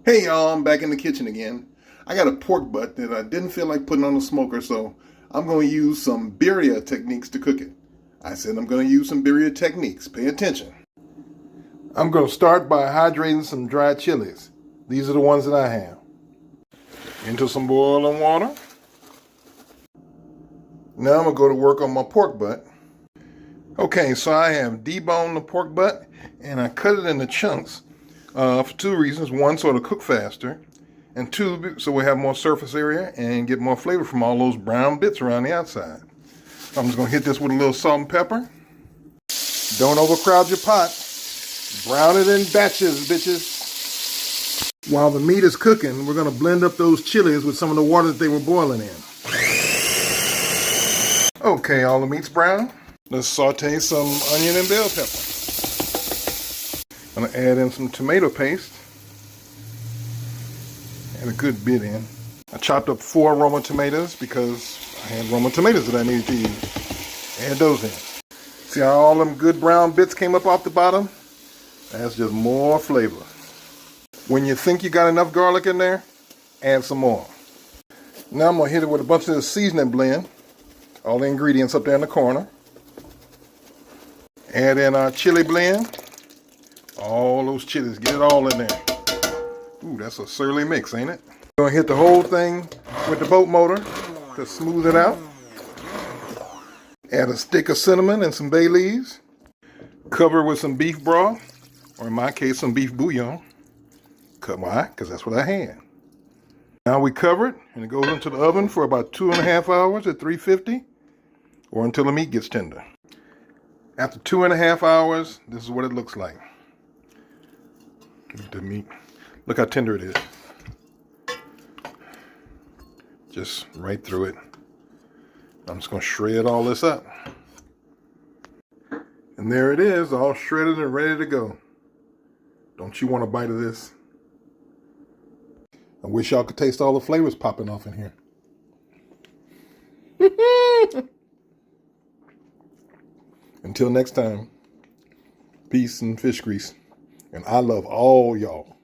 Hey y'all, I'm back in the kitchen again. I got a pork butt that I didn't feel like putting on the smoker, so I'm going to use some birria techniques to cook it. I said I'm going to use some birria techniques. Pay attention. I'm going to start by hydrating some dried chilies. These are the ones that I have. Into some boiling water. Now I'm going to go to work on my pork butt. Okay, so I have deboned the pork butt and I cut it into chunks for two reasons. One, so it'll cook faster, and two, so we have more surface area and get more flavor from all those brown bits around the outside. I'm just going to hit this with a little salt and pepper. Don't overcrowd your pot. Brown it in batches, bitches. While the meat is cooking, we're going to blend up those chilies with some of the water that they were boiling in. Okay, all the meat's brown. Let's saute some onion and bell pepper. I'm going to add in some tomato paste. Add a good bit in. I chopped up 4 Roma tomatoes because I had Roma tomatoes that I needed to use. Add those in. See how all them good brown bits came up off the bottom? That's just more flavor. When you think you got enough garlic in there, add some more. Now I'm going to hit it with a bunch of the seasoning blend. All the ingredients up there in the corner. Add in our chili blend. All those chilies, get it all in there. Ooh, that's a surly mix, ain't it? Gonna hit the whole thing with the boat motor to smooth it out. Add a stick of cinnamon and some bay leaves. Cover with some beef broth, or in my case, some beef bouillon. Why? Because that's what I had. Now we cover it, and it goes into the oven for about 2.5 hours at 350, or until the meat gets tender. After 2.5 hours, this is what it looks like. Look at the meat. Look how tender it is. Just right through it. I'm just going to shred all this up. And there it is, all shredded and ready to go. Don't you want a bite of this? I wish y'all could taste all the flavors popping off in here. Until next time, peace and fish grease. And I love all y'all.